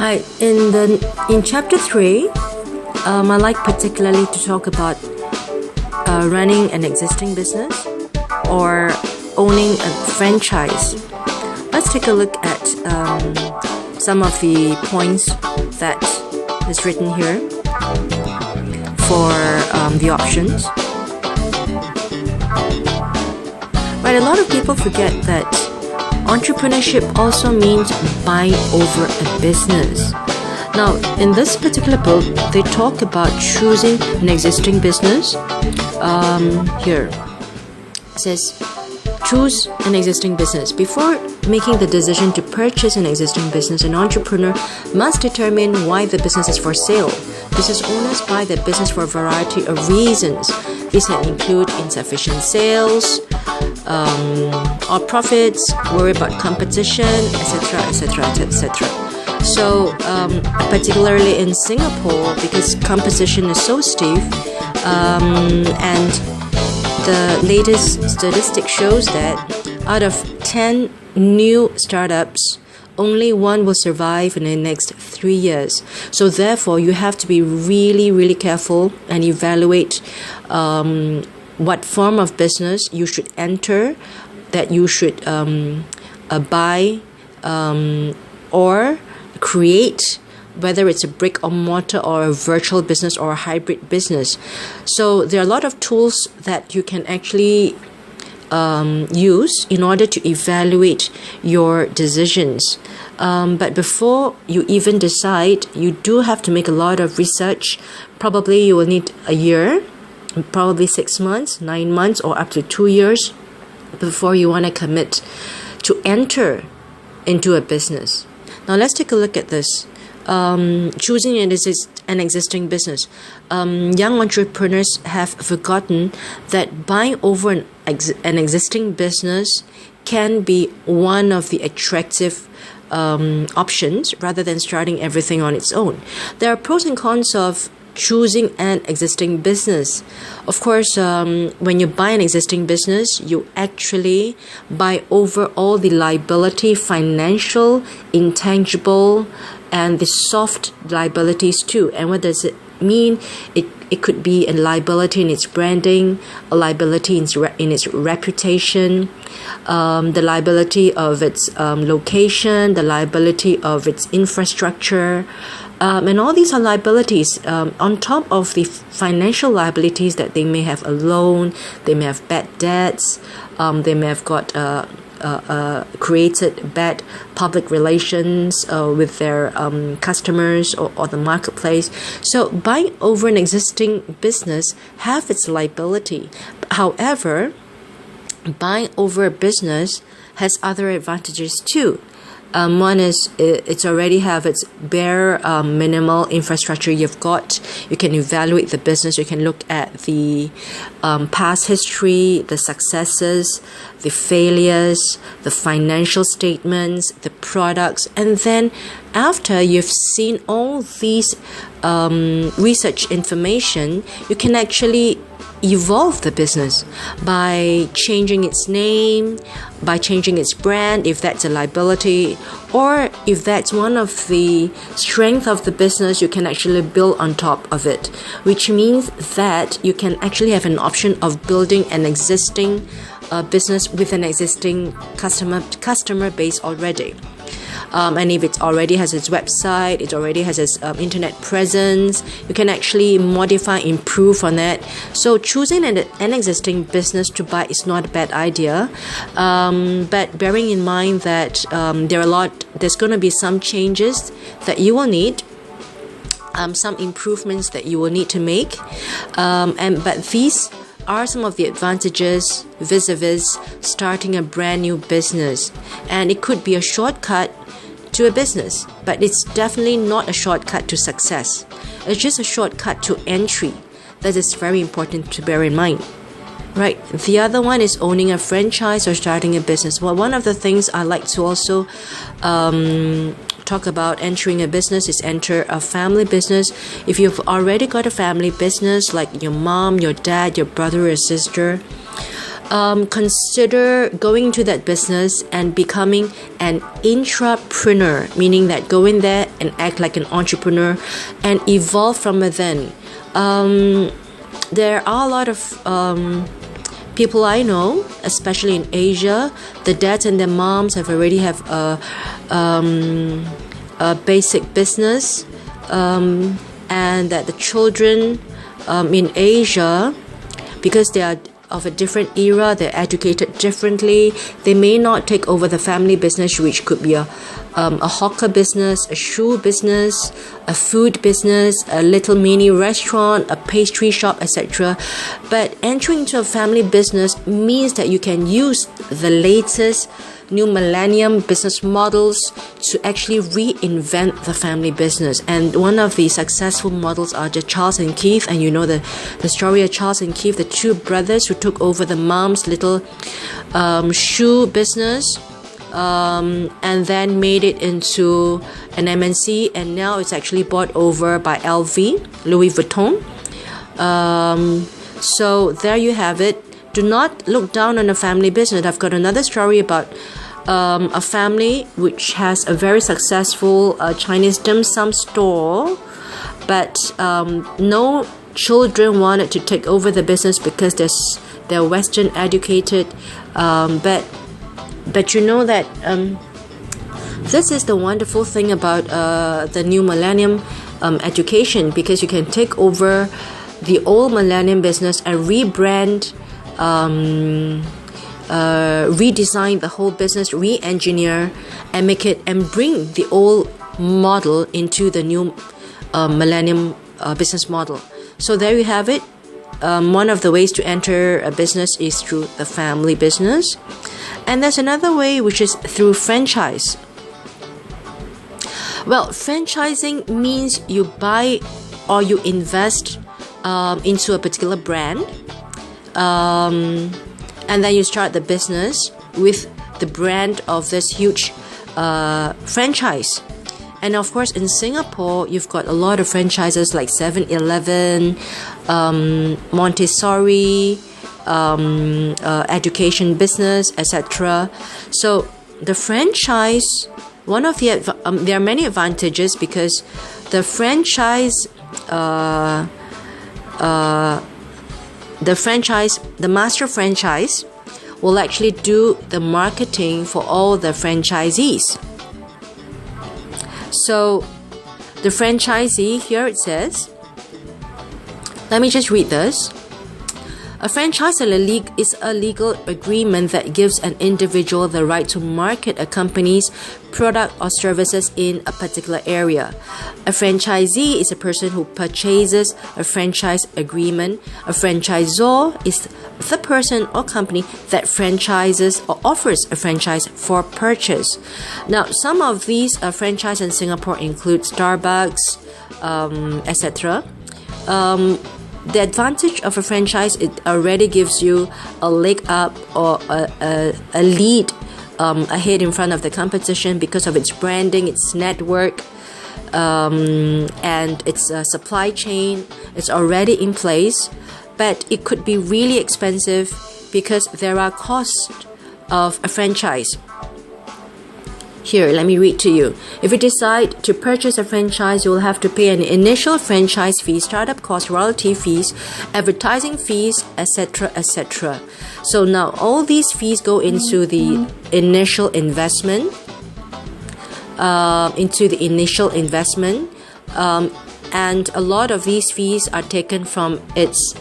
Right. In chapter 3, I like particularly to talk about running an existing business or owning a franchise. Let's take a look at some of the points that is written here for the options. Right, a lot of people forget that entrepreneurship also means buying over a business. Now, in this particular book, they talk about choosing an existing business. Here, it says, choose an existing business. Before making the decision to purchase an existing business, an entrepreneur must determine why the business is for sale. Business owners buy their business for a variety of reasons. These can include insufficient sales, or profits, worry about competition, etc., etc., etc. So, particularly in Singapore, because competition is so stiff, and the latest statistic shows that out of 10 new startups, only one will survive in the next 3 years. So therefore, you have to be really, really careful and evaluate what form of business you should enter, that you should buy or create, whether it's a brick or mortar or a virtual business or a hybrid business. So there are a lot of tools that you can actually use in order to evaluate your decisions. But before you even decide, you do have to make a lot of research. Probably you will need a year, probably 6 months, 9 months, or up to 2 years before you want to commit to enter into a business. Now let's take a look at this. Choosing an existing business. Young entrepreneurs have forgotten that buying over an existing business can be one of the attractive options rather than starting everything on its own. There are pros and cons of choosing an existing business. Of course, when you buy an existing business, you actually buy over all the liability, financial, intangible, and the soft liabilities too. And what does it mean? It could be a liability in its branding, a liability in its reputation, the liability of its location, the liability of its infrastructure, and all these are liabilities on top of the financial liabilities that they may have a loan, they may have bad debts, they may have got created bad public relations with their customers or the marketplace. So buying over an existing business have its liability. However, buying over a business has other advantages too. One is it's already have its bare minimal infrastructure you've got. You can evaluate the business. You can look at the past history, the successes, the failures, the financial statements, the products. And then after you've seen all these research information, you can actually evolve the business by changing its name, by changing its brand if that's a liability, or if that's one of the strength of the business, you can actually build on top of it, which means that you can actually have an option of building an existing business with an existing customer base already. And if it already has its website, it already has its internet presence, you can actually modify, improve on that. So choosing an existing business to buy is not a bad idea, but bearing in mind that there's going to be some changes that you will need, some improvements that you will need to make, but these are some of the advantages vis-a-vis starting a brand new business. And it could be a shortcut to a business, but it's definitely not a shortcut to success. It's just a shortcut to entry. That is very important to bear in mind. Right. The other one is owning a franchise or starting a business. Well, one of the things I like to also talk about entering a business is enter a family business. If you've already got a family business, like your mom, your dad, your brother or sister, consider going into that business and becoming an intrapreneur, meaning that go in there and act like an entrepreneur and evolve from within. There are a lot of people I know, especially in Asia, the dads and their moms already have a basic business, and that the children in Asia, because they are of a different era, they're educated differently, they may not take over the family business, which could be a hawker business, a shoe business, a food business, a little mini restaurant, a pastry shop, etc. But entering into a family business means that you can use the latest new millennium business models to actually reinvent the family business. And one of the successful models are the Charles and Keith, and you know the story of Charles and Keith, the two brothers who took over the mom's little shoe business, and then made it into an MNC, and now it's actually bought over by LV, Louis Vuitton. So there you have it. Do not look down on a family business. I've got another story about a family which has a very successful Chinese dim sum store, but no children wanted to take over the business because they're Western educated, but you know that this is the wonderful thing about the new millennium education, because you can take over the old millennium business and rebrand, redesign the whole business, re-engineer, and make it and bring the old model into the new millennium business model. So there you have it. One of the ways to enter a business is through the family business, and there's another way, which is through franchise. Well, franchising means you buy or you invest into a particular brand, and then you start the business with the brand of this huge franchise. And of course, in Singapore, you've got a lot of franchises like 7-Eleven, Montessori, education business, etc. So the franchise, one of the there are many advantages, because the franchise, the master franchise will actually do the marketing for all the franchisees. So the franchisee, here it says, let me just read this. A franchise is a legal agreement that gives an individual the right to market a company's product or services in a particular area. A franchisee is a person who purchases a franchise agreement. A franchisor is the person or company that franchises or offers a franchise for purchase. Now, some of these franchises in Singapore include Starbucks, etc. The advantage of a franchise, it already gives you a leg up or a lead ahead in front of the competition because of its branding, its network, and its supply chain. It's already in place, but it could be really expensive because there are costs of a franchise. Here, let me read to you. If you decide to purchase a franchise, you will have to pay an initial franchise fee, startup costs, royalty fees, advertising fees, etc., etc. So now all these fees go into the initial investment, and a lot of these fees are taken from its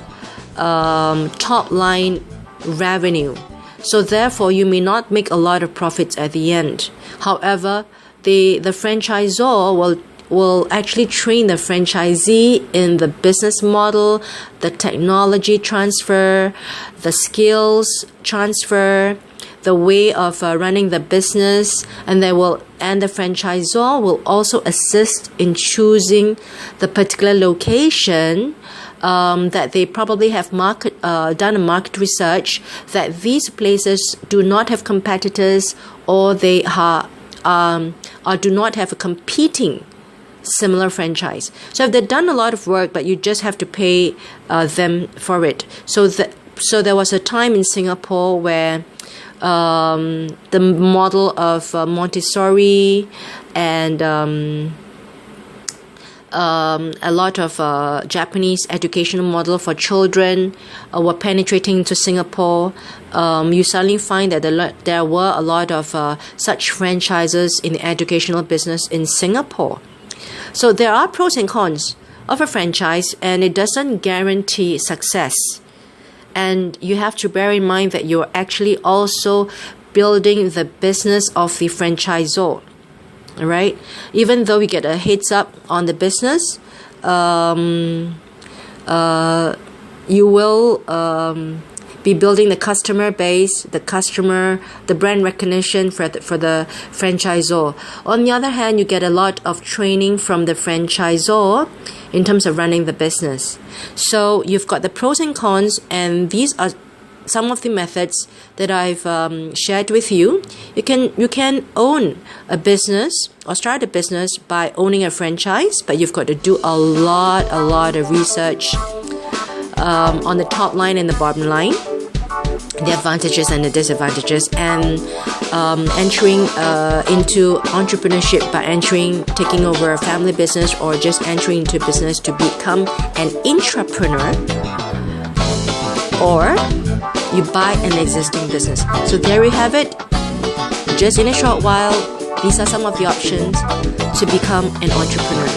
top line revenue. So therefore, you may not make a lot of profits at the end. However, the franchisor will actually train the franchisee in the business model, the technology transfer, the skills transfer, the way of running the business, and the franchisor will also assist in choosing the particular location that they probably have done a market research that these places do not have competitors, or they do not have a competing similar franchise. So if they've done a lot of work, but you just have to pay them for it. So So there was a time in Singapore where the model of Montessori and a lot of Japanese educational model for children were penetrating into Singapore. You suddenly find that there were a lot of such franchises in the educational business in Singapore. So there are pros and cons of a franchise, and it doesn't guarantee success. And you have to bear in mind that you're actually also building the business of the franchisor. All right, even though we get a heads up on the business, you will be building the customer base, the brand recognition for the franchisor. On the other hand, you get a lot of training from the franchisor in terms of running the business. So you've got the pros and cons, and these are some of the methods that I've shared with you. You can own a business or start a business by owning a franchise, but you've got to do a lot of research on the top line and the bottom line, the advantages and the disadvantages, and entering into entrepreneurship by taking over a family business, or just entering into business to become an intrapreneur, or you buy an existing business. So there we have it. Just in a short while, these are some of the options to become an entrepreneur.